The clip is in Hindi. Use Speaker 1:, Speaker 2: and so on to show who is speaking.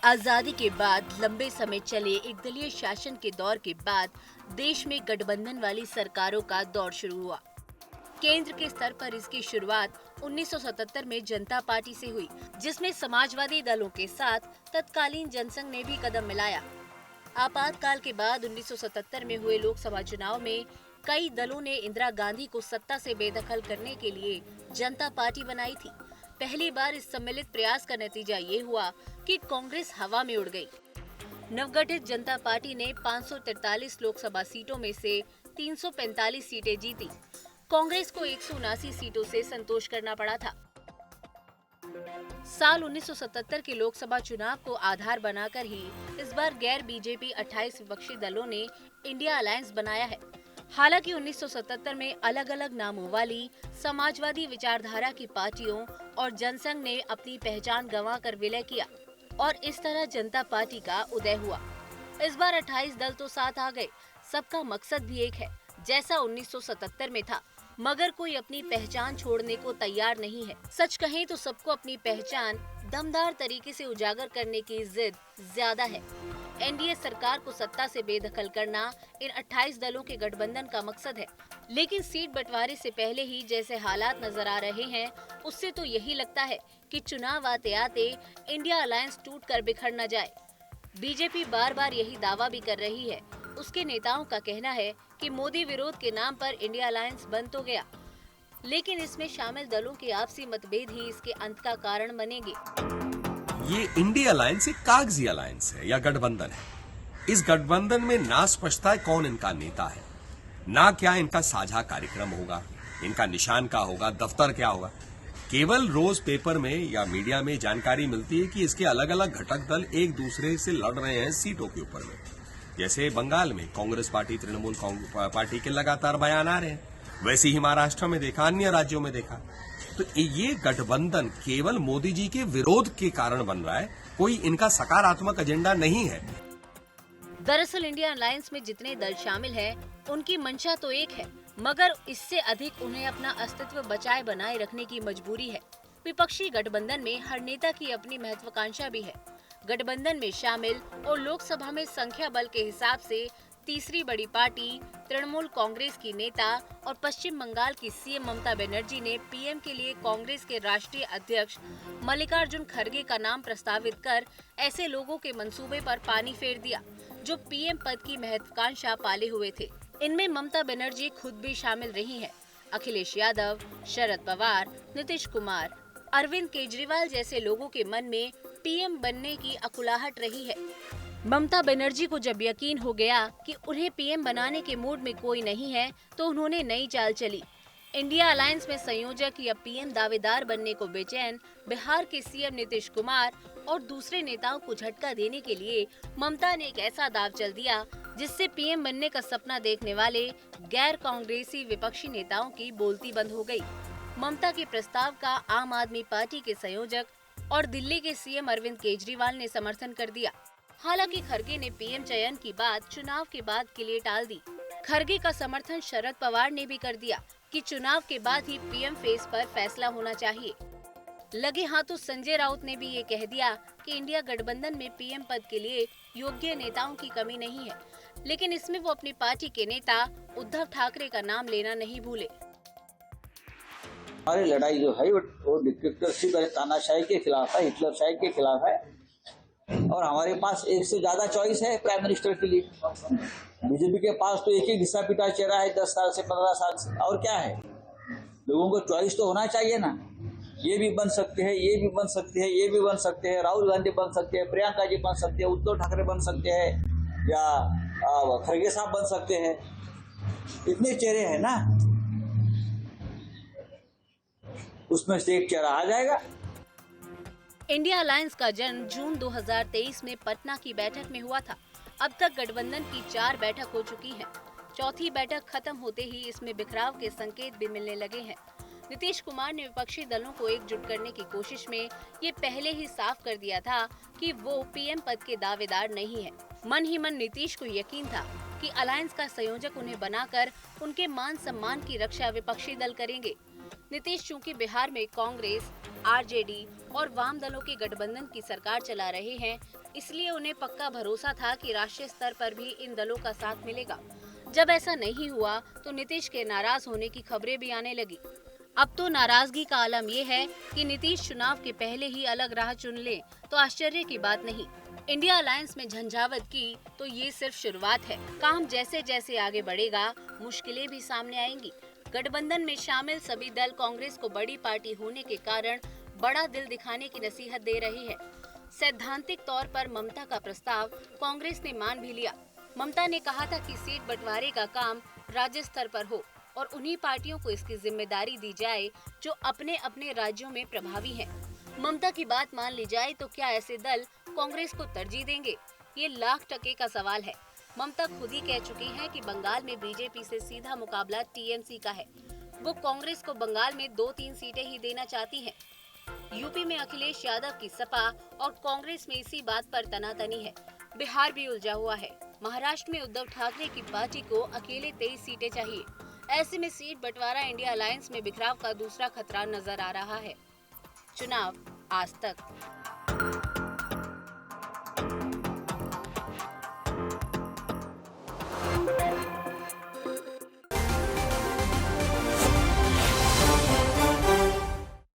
Speaker 1: आजादी के बाद लंबे समय चले एक दलीय शासन के दौर के बाद देश में गठबंधन वाली सरकारों का दौर शुरू हुआ। केंद्र के स्तर पर इसकी शुरुआत 1977 में जनता पार्टी से हुई, जिसमें समाजवादी दलों के साथ तत्कालीन जनसंघ ने भी कदम मिलाया। आपातकाल के बाद 1977 में हुए लोकसभा चुनाव में कई दलों ने इंदिरा गांधी को सत्ता से बेदखल करने के लिए जनता पार्टी बनाई थी। पहली बार इस सम्मिलित प्रयास का नतीजा ये हुआ कि कांग्रेस हवा में उड़ गई। नवगठित जनता पार्टी ने 543 लोकसभा सीटों में से 345 सीटें जीती। कांग्रेस को 179 सीटों से संतोष करना पड़ा था। साल 1977 के लोकसभा चुनाव को आधार बनाकर ही इस बार गैर बीजेपी 28 विपक्षी दलों ने इंडिया अलायंस बनाया है। हालांकि 1977 में अलग अलग नामों वाली समाजवादी विचारधारा की पार्टियों और जनसंघ ने अपनी पहचान गंवाकर विलय किया और इस तरह जनता पार्टी का उदय हुआ। इस बार 28 दल तो साथ आ गए। सबका मकसद भी एक है, जैसा 1977 में था, मगर कोई अपनी पहचान छोड़ने को तैयार नहीं है। सच कहें तो सबको अपनी पहचान दमदार तरीके से उजागर करने की जिद ज्यादा है। एनडीए सरकार को सत्ता से बेदखल करना इन 28 दलों के गठबंधन का मकसद है, लेकिन सीट बंटवारे से पहले ही जैसे हालात नजर आ रहे हैं, उससे तो यही लगता है कि चुनाव आते आते इंडिया अलायंस टूट कर बिखर न जाए। बीजेपी बार बार यही दावा भी कर रही है। उसके नेताओं का कहना है कि मोदी विरोध के नाम पर इंडिया अलायंस बंद तो गया, लेकिन इसमें शामिल दलों के आपसी मतभेद ही इसके अंत का कारण बनेंगे।
Speaker 2: ये इंडिया अलायंस एक कागजी अलायंस है या गठबंधन है। इस गठबंधन में ना स्पष्टता है कौन इनका नेता है, ना क्या इनका साझा कार्यक्रम होगा, इनका निशान क्या होगा, दफ्तर क्या होगा। केवल रोज पेपर में या मीडिया में जानकारी मिलती है कि इसके अलग अलग घटक दल एक दूसरे से लड़ रहे हैं सीटों के ऊपर में। जैसे बंगाल में कांग्रेस पार्टी तृणमूल पार्टी के लगातार बयान आ रहे हैं, वैसे ही महाराष्ट्र में देखा, अन्य राज्यों में देखा। तो ये गठबंधन केवल मोदी जी के विरोध के कारण बन रहा है, कोई इनका सकारात्मक एजेंडा नहीं है।
Speaker 1: दरअसल इंडिया अलायंस में जितने दल शामिल हैं, उनकी मंशा तो एक है, मगर इससे अधिक उन्हें अपना अस्तित्व बचाए बनाए रखने की मजबूरी है। विपक्षी गठबंधन में हर नेता की अपनी महत्वाकांक्षा भी है। गठबंधन में शामिल और लोकसभा में संख्या बल के हिसाब से तीसरी बड़ी पार्टी तृणमूल कांग्रेस की नेता और पश्चिम बंगाल की सीएम ममता बनर्जी ने पीएम के लिए कांग्रेस के राष्ट्रीय अध्यक्ष मल्लिकार्जुन खड़गे का नाम प्रस्तावित कर ऐसे लोगों के मंसूबे पर पानी फेर दिया जो पीएम पद की महत्वाकांक्षा पाले हुए थे। इनमें ममता बनर्जी खुद भी शामिल रही हैं। अखिलेश यादव, शरद पवार, नीतीश कुमार, अरविंद केजरीवाल जैसे लोगों के मन में पीएम बनने की अकुलाहट रही है। ममता बनर्जी को जब यकीन हो गया कि उन्हें पीएम बनाने के मूड में कोई नहीं है, तो उन्होंने नई चाल चली। इंडिया अलायंस में संयोजक या पीएम दावेदार बनने को बेचैन बिहार के सीएम नीतीश कुमार और दूसरे नेताओं को झटका देने के लिए ममता ने एक ऐसा दाव चल दिया जिससे पीएम बनने का सपना देखने वाले गैर कांग्रेसी विपक्षी नेताओं की बोलती बंद हो गई। ममता के प्रस्ताव का आम आदमी पार्टी के संयोजक और दिल्ली के सीएम अरविंद केजरीवाल ने समर्थन कर दिया। हालांकि खड़गे ने पीएम चयन की बात चुनाव के बाद के लिए टाल दी। खड़गे का समर्थन शरद पवार ने भी कर दिया कि चुनाव के बाद ही पीएम फेस पर फैसला होना चाहिए। लगे हाथों संजय राउत ने भी ये कह दिया कि इंडिया गठबंधन में पीएम पद के लिए योग्य नेताओं की कमी नहीं है, लेकिन इसमें वो अपनी पार्टी के नेता उद्धव ठाकरे का नाम लेना नहीं भूले।
Speaker 3: हमारी लड़ाई जो है वो डिक्टेटरशिप और तानाशाही के खिलाफ है, हिटलरशाही के खिलाफ है, और हमारे पास एक से ज्यादा चॉइस है प्राइम मिनिस्टर के लिए। बीजेपी के पास तो एक ही घिसा पिटा चेहरा है 10 साल से 15 साल से, और क्या है। लोगों को चॉइस तो होना चाहिए ना। ये भी बन सकते हैं, ये भी बन सकते हैं, ये भी बन सकते हैं, राहुल गांधी बन सकते हैं, प्रियंका जी बन सकते हैं, उद्धव ठाकरे बन सकते हैं, या खड़गे साहब बन सकते हैं। इतने चेहरे हैं ना, उसमें से एक चेहरा आ जाएगा।
Speaker 1: इंडिया अलायंस का जन्म जून 2023 में पटना की बैठक में हुआ था। अब तक गठबंधन की 4 बैठक हो चुकी हैं। चौथी बैठक खत्म होते ही इसमें बिखराव के संकेत भी मिलने लगे हैं। नीतीश कुमार ने विपक्षी दलों को एकजुट करने की कोशिश में ये पहले ही साफ कर दिया था कि वो पीएम पद के दावेदार नहीं है। मन ही मन नीतीश को यकीन था कि अलायंस का संयोजक उन्हें बनाकर उनके मान सम्मान की रक्षा विपक्षी दल करेंगे। नीतीश चूंकि बिहार में कांग्रेस, आरजेडी और वाम दलों के गठबंधन की सरकार चला रहे हैं, इसलिए उन्हें पक्का भरोसा था कि राष्ट्रीय स्तर पर भी इन दलों का साथ मिलेगा। जब ऐसा नहीं हुआ तो नीतीश के नाराज होने की खबरें भी आने लगी। अब तो नाराजगी का आलम ये है कि नीतीश चुनाव के पहले ही अलग राह चुन ले तो आश्चर्य की बात नहीं। इंडिया अलायंस में झंझावत की तो ये सिर्फ शुरुआत है। काम जैसे जैसे आगे बढ़ेगा मुश्किलें भी सामने आएंगी। गठबंधन में शामिल सभी दल कांग्रेस को बड़ी पार्टी होने के कारण बड़ा दिल दिखाने की नसीहत दे रही है। सैद्धांतिक तौर पर ममता का प्रस्ताव कांग्रेस ने मान भी लिया। ममता ने कहा था कि सीट बंटवारे का काम राज्य स्तर पर हो और उन्हीं पार्टियों को इसकी जिम्मेदारी दी जाए जो अपने अपने राज्यों में प्रभावी हैं। ममता की बात मान ली जाए तो क्या ऐसे दल कांग्रेस को तरजीह देंगे? ये लाख टके का सवाल है। ममता खुद ही कह चुकी हैं कि बंगाल में बीजेपी से सीधा मुकाबला टीएमसी का है। वो कांग्रेस को बंगाल में 2-3 सीटें ही देना चाहती हैं। यूपी में अखिलेश यादव की सपा और कांग्रेस में इसी बात पर तनातनी है। बिहार भी उलझा हुआ है। महाराष्ट्र में उद्धव ठाकरे की पार्टी को अकेले 23 सीटें चाहिए। ऐसे में सीट बंटवारा इंडिया अलायंस में बिखराव का दूसरा खतरा नजर आ रहा है। चुनाव आज तक।